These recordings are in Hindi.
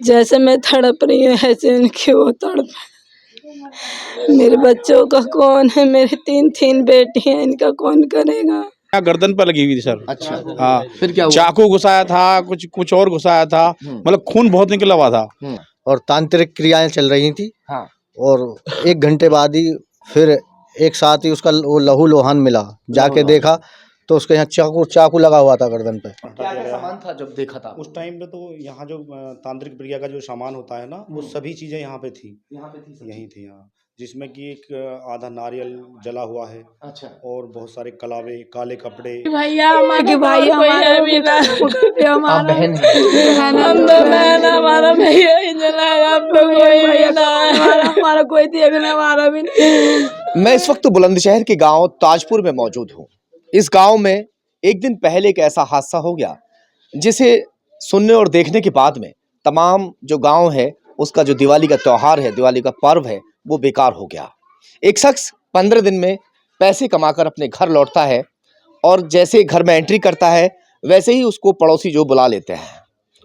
जैसे मैं तड़प रही हूँ ऐसे इनकी वो तड़प। मेरे बच्चों का कौन है? मेरी तीन बेटी हैं, इनका कौन करेगा? गर्दन पर लगी हुई थी सर। अच्छा, हाँ, फिर क्या हुआ? चाकू घुसाया था, कुछ और घुसाया था, मतलब खून बहुत निकला हुआ था। और तांत्रिक क्रियाएं चल रही थी। हाँ। और 1 घंटे बाद ही फिर एक साथ ही उसका वो लहू लोहान मिला। जाके देखा तो उसके यहाँ चाकू लगा हुआ था गर्दन पे। क्या क्या सामान था जब देखा था? उस टाइम पे तो यहाँ जो तांत्रिक क्रिया का जो सामान होता है ना, वो सभी चीजें यहाँ पे थी। यही थी यहाँ, जिसमें कि एक आधा नारियल जला हुआ है। अच्छा। और बहुत सारे कलावे, काले कपड़े। भैया हमारे भाई हमारा बेटा आप बहन हैं? हम तो बहन, हमारा भैया ही जलाया। आप तो कोई हमारा कोई देखने वाला भी नहीं। मैं इस वक्त बुलंदशहर के गांव ताजपुर में मौजूद हूं। इस गांव में एक दिन पहले एक ऐसा हादसा हो गया जिसे सुनने और देखने के बाद में तमाम जो गांव है उसका जो दिवाली का त्यौहार है, दिवाली का पर्व है, वो बेकार हो गया। एक शख्स 15 दिन में पैसे कमाकर अपने घर लौटता है और जैसे घर में एंट्री करता है वैसे ही उसको पड़ोसी जो बुला लेते हैं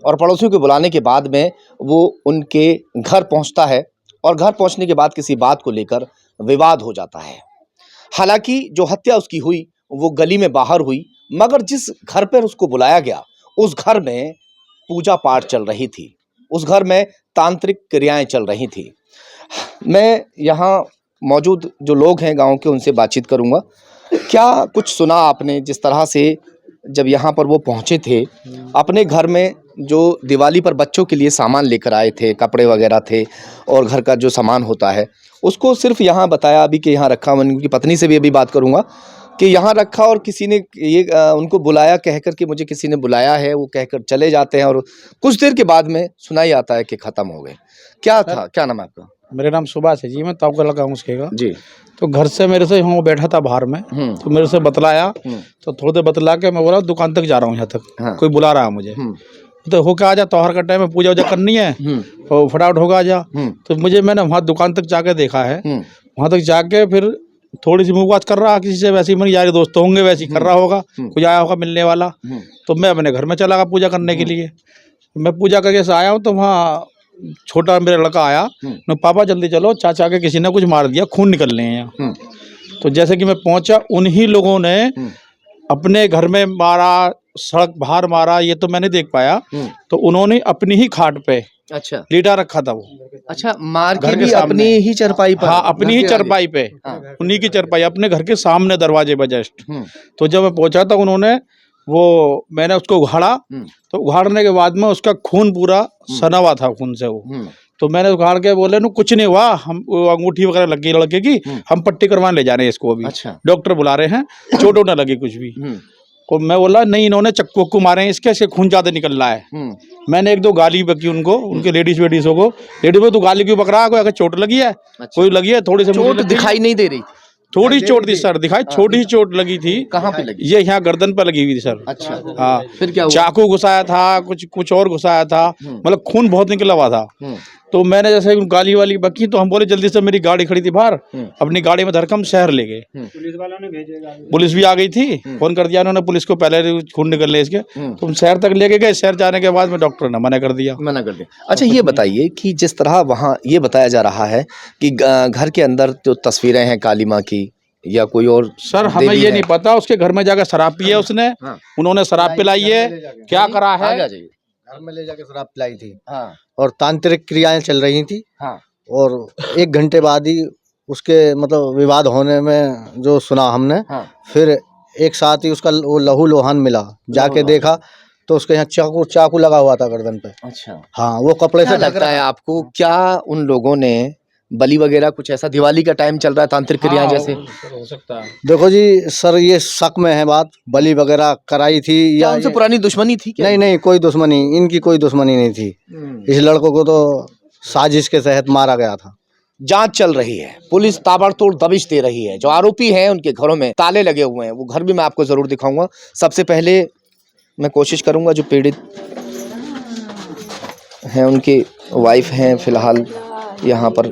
और पड़ोसियों को बुलाने के बाद में वो उनके घर पहुंचता है और घर पहुंचने के बाद किसी बात को लेकर विवाद हो जाता है। हालांकि जो हत्या उसकी हुई वो गली में बाहर हुई, मगर जिस घर पर उसको बुलाया गया उस घर में पूजा पाठ चल रही थी, उस घर में तांत्रिक क्रियाएं चल रही थी। मैं यहाँ मौजूद जो लोग हैं गांव के उनसे बातचीत करूंगा। क्या कुछ सुना आपने जिस तरह से जब यहाँ पर वो पहुँचे थे, अपने घर में जो दिवाली पर बच्चों के लिए सामान लेकर आए थे, कपड़े वगैरह थे और घर का जो सामान होता है उसको सिर्फ यहाँ बताया अभी कि यहाँ रखा। मैं उनकी पत्नी से भी अभी बात करूँगा कि यहाँ रखा और किसी ने ये उनको बुलाया, कहकर कि मुझे किसी ने बुलाया है, वो कहकर चले जाते हैं और कुछ देर के बाद में सुनाई आता है कि ख़त्म हो गए। क्या था, क्या नाम है आपका? मेरा नाम सुभाष है जी, मैं ताऊ का लगा हूँ उसके का जी। तो घर से मेरे से वो बैठा था बाहर में, तो मेरे से बतलाया, तो थोड़ी देर बतला के मैं बोला दुकान तक जा रहा हूँ, यहाँ तक हाँ। कोई बुला रहा है मुझे। तो होके आ जा, त्योहार का टाइम है, पूजा वूजा करनी है और फटाफट होगा आ जा। तो मैंने वहाँ दुकान तक जाके देखा है, वहाँ तक जाके फिर थोड़ी सी मुँह बात कर रहा किसी से, वैसे ही मेरे यार दोस्त होंगे वैसे ही कर रहा होगा, कुछ आया होगा मिलने वाला। तो मैं अपने घर में चला गया पूजा करने के लिए। मैं पूजा करके से आया हूँ तो वहाँ छोटा मेरा लड़का आया, मैं पापा जल्दी चलो, चाचा के किसी ने कुछ मार दिया, खून निकल रहे हैं यहाँ। तो जैसे कि मैं पहुंचा, उन्हीं लोगों ने अपने घर में मारा, सड़क बाहर मारा, ये तो मैंने देख पाया। तो उन्होंने अपनी ही खाट पे अच्छा लेटा रखा था वो। अच्छा, मार घर के के भी सामने। अपनी ही चरपाई पर? हाँ, अपनी ही चरपाई पे, उन्हीं की चरपाई अपने घर के सामने दरवाजे पे जस्ट। तो जब मैं पहुंचा था उन्होंने मैंने उसको उघाड़ा, तो उघाड़ने के बाद में उसका खून पूरा सना हुआ था खून से वो। तो मैंने उघाड़ के बोले नु कुछ नहीं हुआ, हम अंगूठी वगैरह लगी लड़के की, हम पट्टी करवाने ले जा रहे हैं इसको अभी। अच्छा। डॉक्टर बुला रहे हैं, चोट न लगी कुछ भी। और मैं बोला नहीं, इन्होंने चक्कू मारे हैं इसके खून ज्यादा निकल रहा है। मैंने 1-2 गाली बकी उनको, उनके लेडीज को, लेडीज में तो गाली क्यों बक रहा है, कोई अगर चोट लगी है? अच्छा। कोई लगी है? थोड़ी सी चोट दिखाई नहीं दे रही? थोड़ी चोट थी सर, दिखाई छोटी ही चोट लगी थी। कहाँ पे लगी? ये यहाँ गर्दन पर लगी हुई थी सर। अच्छा। हाँ, फिर क्या हुआ? चाकू घुसाया था, कुछ और घुसाया था, मतलब खून बहुत निकला हुआ था। तो मैंने जैसे गाली वाली बकी तो हम बोले जल्दी से, मेरी गाड़ी खड़ी थी बाहर, अपनी गाड़ी में धरकर हम शहर ले गए। पुलिस वालों ने भेजे, पुलिस भी आ गई थी, फोन कर दिया उन्होंने पुलिस को, पहले खून निकल ले इसके। तो हम शहर तक लेके गए, शहर जाने के बाद में डॉक्टर ने मना कर दिया। अच्छा, ये बताइए कि जिस तरह वहाँ ये बताया जा रहा है कि घर के अंदर जो तस्वीरें हैं काली माँ की या कोई और, सर हमें ये नहीं पता, उसके घर में जाकर शराब पी है उसने। उन्होंने शराब पिलाई है, क्या करा है, घर में ले जाके शराब पिलाई थी। और तांत्रिक क्रियाएं चल रही थी। और 1 घंटे बाद ही उसके मतलब विवाद होने में जो सुना हमने, फिर एक साथ ही उसका वो लहू लोहान मिला। जाके देखा तो उसके यहाँ चाकू लगा हुआ था गर्दन पे। अच्छा। हाँ, वो कपड़े से लगता है आपको, क्या उन लोगों ने बलि वगैरह कुछ ऐसा, दिवाली का टाइम चल रहा है, तांत्रिक क्रियाएं जैसे? हो सकता है। देखो जी सर, ये शक में है बात, बलि वगैरह कराई थी या उनसे पुरानी दुश्मनी थी क्या? नहीं, कोई दुश्मनी, इनकी कोई दुश्मनी नहीं थी। इस लड़कों को तो साजिश के तहत मारा गया था। जांच चल रही है, पुलिस ताबड़तोड़ दबिश दे रही है। जो आरोपी हैं उनके घरों में ताले लगे हुए हैं, वो घर भी मैं आपको जरूर दिखाऊंगा। सबसे पहले मैं कोशिश करूंगा जो पीड़ित हैं उनकी वाइफ हैं फिलहाल यहाँ पर,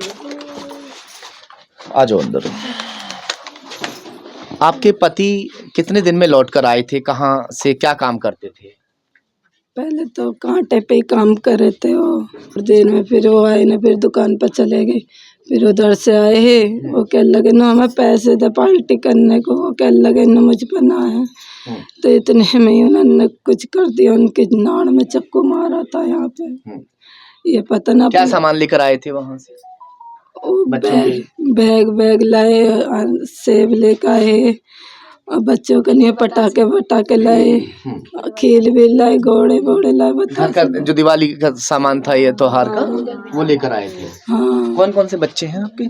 आ जाओ अंदर। आपके पति कितने दिन में लौट कर आए थे, कहाँ से, क्या काम करते थे? पहले तो कांटे पे ही काम कर रहे थे वो, और दिन में फिर वो आए ना, फिर दुकान पर चले गए। फिर उधर से आए हैं, वो कहने लगे ना हमें पैसे दे पार्टी करने को, वो कहने लगे ना मुझ पर ना है। तो इतने में ही उन्होंने कुछ कर दिया, उनके नाड़ में चाकू मारा था यहाँ पे। ये पता ना क्या सामान लेकर आए थे वहां से? वो बच्चों के बैग लाए, सेब लेकर आए, और बच्चों के लिए पटाखे लाए, खील भी लाए, घोड़े लाए, घर का जो दिवाली का सामान था ये त्योहार का, वो लेकर आए थे। हाँ। कौन कौन से बच्चे हैं आपके?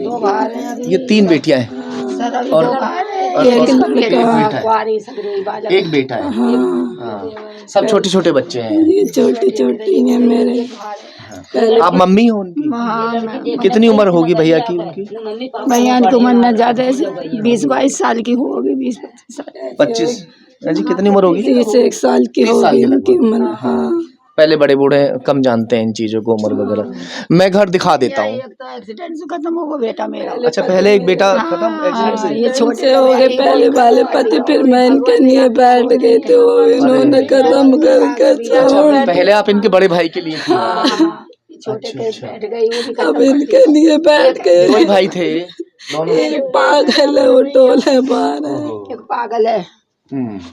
दो भाई हैं, ये 3 बेटियां हैं और एक लड़का, एक बेटा है। हाँ। सब छोटे छोटे बच्चे हैं। ये छोटी हैं मेरे। आप मम्मी हो उनकी? कितनी उम्र होगी भैया की उनकी? भैया की उम्र न ज्यादा, 20-22 साल की होगी, 20-25 साल। 25 जी, कितनी उम्र होगी? 31 साल की होगी उनकी उम्र। हाँ। पहले बड़े बूढ़े कम जानते हैं इन चीजों को, उम्र वगैरह। मैं घर दिखा देता हूँ। एक्सीडेंट से खत्म हो गया बेटा मेरा। अच्छा, पहले एक बेटा खत्म एक्सीडेंट से? ये छोटे हो गए पहले वाले पति, फिर मैं इनके लिए बैठ गई तो इन्होंने खत्म करके छोड़। पहले आप इनके बड़े भाई के लिए थी? छोटे बैठ गई, अब इनके लिए बैठ गए। 2 भाई थे दोनों? एक पागल है, वो टोले बाहर है, एक पागल है,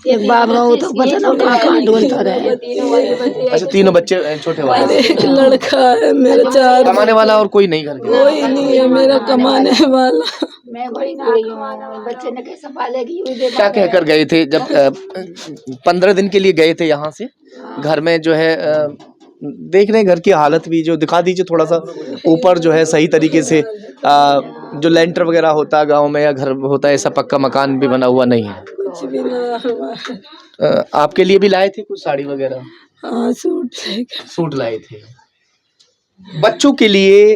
एक बाबा वो तो पता ना कहाँ ढूंढता रहे। अच्छा, 3 बच्चे छोटे वाले? एक लड़का है मेरा, 4 कमाने वाला और कोई नहीं घर के? कोई नहीं है मेरा कमाने वाला। मैं बड़ी बच्चे ने कैसे पालेगी? क्या कहकर गए थे जब 15 दिन के लिए गए थे यहाँ से? घर में जो है देख रहे हैं घर की हालत भी, जो दिखा दीजिए थोड़ा सा ऊपर, जो है सही तरीके से जो लेंटर वगैरह होता है गांव में या घर होता है, ऐसा पक्का मकान भी बना हुआ नहीं है। कुछ भी ना हुआ। आपके लिए भी लाए थे कुछ साड़ी वगैरह? हाँ, सूट लाए थे। बच्चों के लिए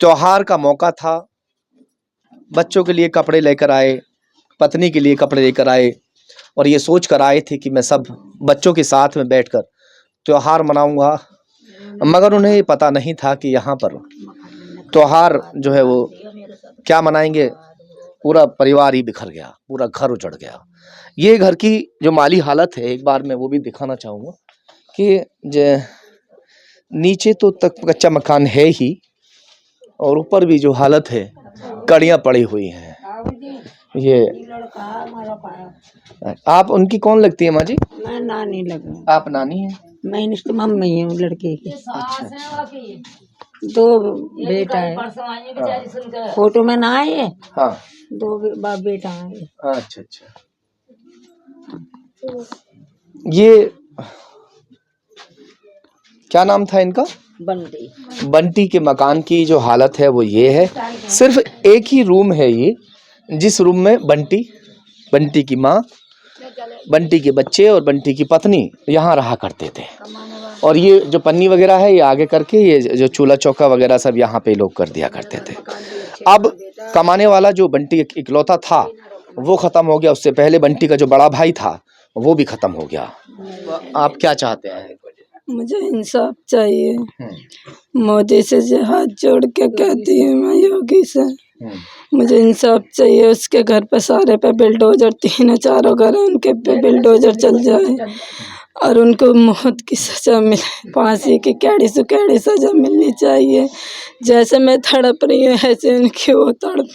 त्योहार का मौका था, बच्चों के लिए कपड़े लेकर आए, पत्नी के लिए कपड़े लेकर आए, और ये सोच कर आए थे कि मैं सब बच्चों के साथ में बैठकर त्योहार मनाऊंगा। मगर उन्हें ये पता नहीं था कि यहाँ पर त्योहार जो है वो क्या मनाएंगे, पूरा परिवार ही बिखर गया, पूरा घर उजड़ गया। ये घर की जो माली हालत है, एक बार मैं वो भी दिखाना चाहूँगा कि नीचे तो तक कच्चा मकान है ही, और ऊपर भी जो हालत है, कड़ियाँ पड़ी हुई हैं। ये आप उनकी कौन लगती है माँ जी? मैं नानी लगा। आप नानी हैं? मैं इसकी मम्मी हूँ लड़के की। अच्छा। 2 बेटा है, फोटो में ना आए। हाँ। 2 बाप बेटा है। अच्छा अच्छा। ये क्या नाम था इनका? बंटी। बंटी के मकान की जो हालत है वो ये है। सिर्फ एक ही रूम है ये, जिस रूम में बंटी की माँ, बंटी के बच्चे और बंटी की पत्नी यहाँ रहा करते थे। और ये जो पन्नी वगैरह है ये आगे करके, ये जो चूल्हा चौका वगैरह सब यहाँ पे लोग कर दिया करते थे। अब कमाने वाला जो बंटी इकलौता था वो खत्म हो गया। उससे पहले बंटी का जो बड़ा भाई था वो भी खत्म हो गया। आप क्या चाहते हैं? मुझे इंसाफ चाहिए। मोदी से हाथ जोड़ के कहती हूँ मैं, योगी से मुझे इंसाफ चाहिए। उसके घर पे सारे पे बिल्डोजर, 3-4 घर है उनके पे बिल्डोजर चल जाए और उनको मौत की सजा मिले, फांसी की कैड़ी से कैड़ी सजा मिलनी चाहिए। जैसे मैं तड़प रही हूँ ऐसे उनकी वो तड़प।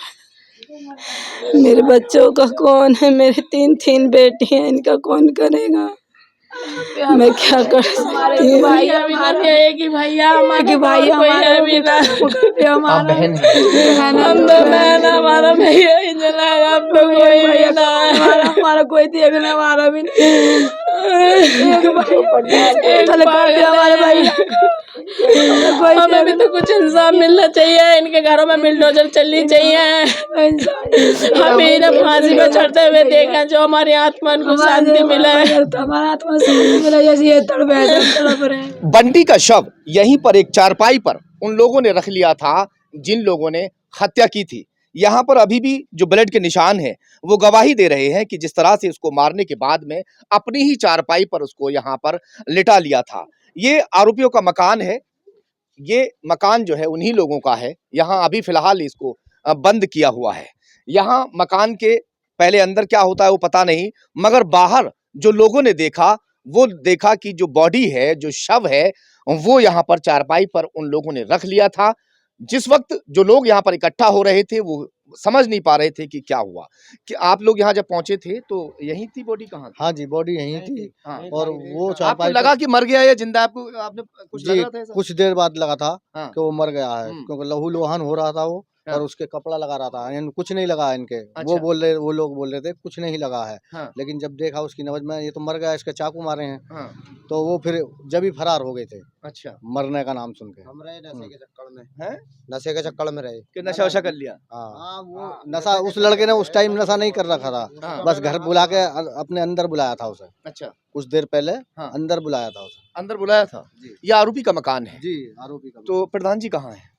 मेरे बच्चों का कौन है? मेरे 3 बेटी हैं, इनका कौन करेगा? मैं क्या कर सकती हूँ? एक ही भैया हमारे, भाई हमारा बहन हमारा भैया ही जला, आप लोग हमारा कोई देखने वाला भी नहीं। हमारे भैया हमें भी तो कुछ इंसाफ मिलना चाहिए। इनके घरों में बिल्डोजर चलनी चाहिए। हमें इन्हें फांसी पे चढ़ते हुए देखा, जो हमारी आत्मा को शांति मिले, हमारा आत्मा शांति मिले। जैसे ये तड़प रहे। बंटी का शव यहीं पर एक चारपाई पर उन लोगों ने रख लिया था जिन लोगों ने हत्या की थी। यहाँ पर अभी भी जो ब्लड के निशान हैं वो गवाही दे रहे हैं कि जिस तरह से उसको मारने के बाद में अपनी ही चारपाई पर उसको यहाँ पर लिटा लिया था। ये आरोपियों का मकान है। ये मकान जो है उन्हीं लोगों का है। यहाँ अभी फिलहाल इसको बंद किया हुआ है। यहाँ मकान के पहले अंदर क्या होता है वो पता नहीं, मगर बाहर जो लोगों ने देखा वो देखा कि जो बॉडी है, जो शव है, वो यहाँ पर चारपाई पर उन लोगों ने रख लिया था। जिस वक्त जो लोग यहाँ पर इकट्ठा हो रहे थे वो समझ नहीं पा रहे थे कि क्या हुआ। कि आप लोग यहाँ जब पहुंचे थे तो यही थी बॉडी, कहाँ थी? हाँ जी, बॉडी यहीं थी। हाँ। और वो आपको चारपाई लगा कि मर गया या जिंदा? आपको आपने कुछ लग जी रहा था ऐसा? कुछ देर बाद लगा था हाँ। कि वो मर गया है, क्योंकि लहू लुहान हो रहा था वो, हाँ। और उसके कपड़ा लगा रहा था। कुछ नहीं लगा इनके। अच्छा। वो लोग बोल रहे थे कुछ नहीं लगा है। हाँ। लेकिन जब देखा उसकी नब्ज में, ये तो मर गया, इसके चाकू मारे हैं। हाँ। तो वो फिर जब ही फरार हो गए थे, अच्छा। मरने का नाम सुन के। हम रहे नशे के चक्कर में, हैं? नशे के चक्कर में रहे। कि नशा वशा कर लिया? हाँ, वो नशा उस लड़के ने उस टाइम नशा नहीं कर रखा था। हाँ। बस घर बुला के अपने अंदर बुलाया था उसे। अच्छा, कुछ देर पहले हाँ। अंदर बुलाया था उसे। अंदर बुलाया था। जी। ये आरोपी का मकान है। जी, आरोपी का। तो प्रधान जी कहाँ है?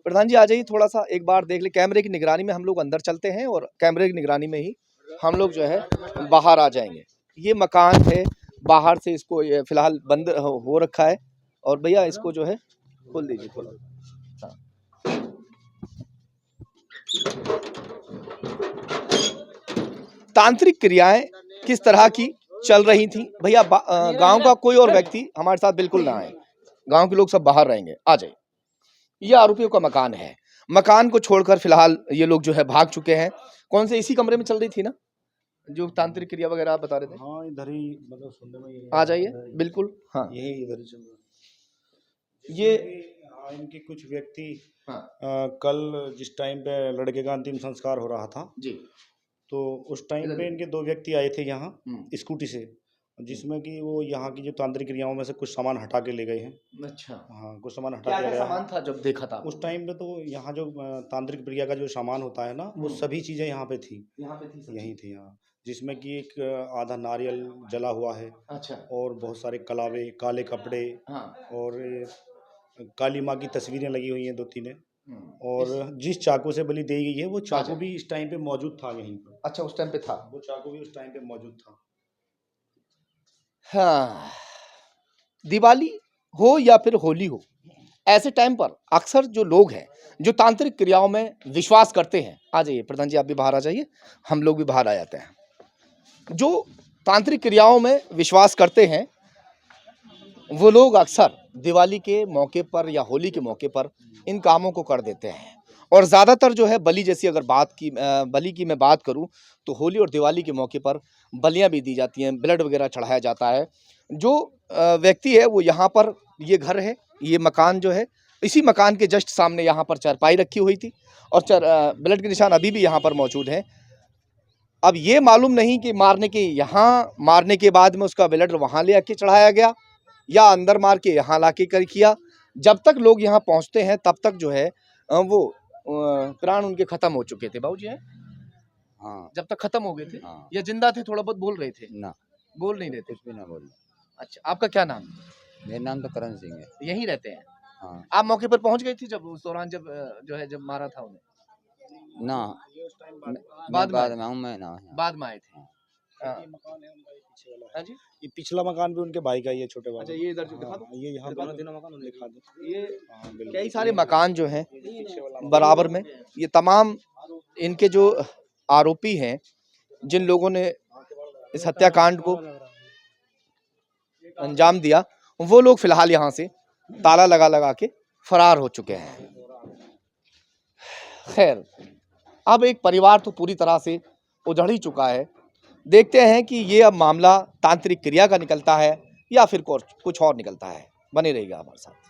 प्रधान जी आ जाइए, थोड़ा सा एक बार देख ले। कैमरे की निगरानी में हम लोग अंदर चलते हैं और कैमरे की निगरानी में ही हम लोग जो है बाहर आ जाएंगे। ये मकान है, बाहर से इसको ये फिलहाल बंद हो रखा है। और भैया इसको जो है खोल दीजिए थोड़ा। हाँ। तांत्रिक क्रियाएं किस तरह की चल रही थी भैया? गांव का कोई और व्यक्ति हमारे साथ बिल्कुल ना आए, गांव के लोग सब बाहर रहेंगे। आ जाइए। ये आरोपियों का मकान है। मकान को छोड़कर फिलहाल ये लोग जो है भाग चुके हैं। कौन से इसी कमरे में चल रही थी ना जो तांत्रिक क्रिया वगैरह आप बता रहे थे? हाँ, इधर ही मतलब सुनने में यही आ जाइए बिल्कुल। हाँ, यही इधर ही चल रहा है। ये हाँ, इनके कुछ व्यक्ति हाँ कल जिस टाइम पे लड़के का अंतिम संस्कार हो रहा था, जी। तो उस टाइम पे इनके 2 व्यक्ति आए थे यहाँ स्कूटी से, जिसमें कि वो यहाँ की जो तांत्रिक क्रियाओं में से कुछ सामान हटा के ले गए हैं। अच्छा, हाँ, कुछ सामान हटा क्या के क्या गया है। सामान था जब देखा था? उस टाइम पे तो यहाँ जो तांत्रिक क्रिया का जो सामान होता है ना, वो सभी चीजें यहाँ पे थी। यहाँ पे थी सब यही चीज़? थी यहाँ, जिसमें कि एक आधा नारियल जला हुआ है अच्छा। और बहुत सारे कलावे, काले कपड़े हाँ। और काली माँ की तस्वीरें लगी हुई हैं 2-3 और इस- जिस चाकू से बलि दी गई है वो चाकू अच्छा। भी इस टाइम पे मौजूद था यहीं पर। अच्छा, उस टाइम पे था। वो चाकू भी उस टाइम पे मौजूद था। हाँ, दिवाली हो या फिर होली हो, ऐसे टाइम पर अक्सर जो लोग हैं जो तांत्रिक क्रियाओं में विश्वास करते हैं, आ जाइए प्रधान जी, आप भी बाहर आ जाइए, हम लोग भी बाहर आ जाते हैं। जो तांत्रिक क्रियाओं में विश्वास करते हैं वो लोग अक्सर दिवाली के मौके पर या होली के मौके पर इन कामों को कर देते हैं। और ज़्यादातर जो है बलि जैसी अगर बलि की मैं बात करूं तो होली और दिवाली के मौके पर बलियां भी दी जाती हैं, ब्लड वगैरह चढ़ाया जाता है। जो व्यक्ति है वो यहाँ पर, ये घर है, ये मकान जो है, इसी मकान के जस्ट सामने यहाँ पर चारपाई रखी हुई थी और ब्लड के निशान अभी भी यहाँ पर मौजूद हैं। अब ये मालूम नहीं कि मारने के बाद में उसका ब्लड वहाँ ले आके चढ़ाया गया या अंदर मार के यहाँ ला के किया। जब तक लोग यहाँ पहुँचते हैं तब तक जो है वो प्राण उनके खत्म हो चुके थे। बाबूजी हैं? हाँ जब तक खत्म हो गए थे हाँ। या जिंदा थे? थोड़ा बहुत बोल रहे थे? ना, बोल नहीं रहे थे? कुछ भी ना बोल। अच्छा, आपका क्या नाम है? मेरा नाम तो करण सिंह है। यहीं रहते हैं हाँ आप? मौके पर पहुंच गई थी जब उस दौरान जब मारा था उन्हें? ना, बाद बाद में में आऊँ मैं ना। बाद में आए थे। हाँ। ये मकान है उनका, ये पीछे वाला। हाँ जी। ये पिछला मकान भी उनके भाई का ही है, छोटे भाई अच्छा, का। ये इधर जो दिखा हाँ, दो। ये यहाँ दिखा पर दो। मकान दिखा दो। ये हाँ, बिल्कुल। कई सारे मकान जो हैं पीछे वाला बराबर में, ये तमाम इनके जो आरोपी हैं जिन लोगों ने इस हत्याकांड को अंजाम दिया, वो लोग फिलहाल यहाँ से ताला लगा के फरार हो चुके हैं। खैर, अब एक परिवार तो पूरी तरह से उजड़ ही चुका है। देखते हैं कि ये अब मामला तांत्रिक क्रिया का निकलता है या फिर कुछ और निकलता है। बने रहिएगा हमारे साथ।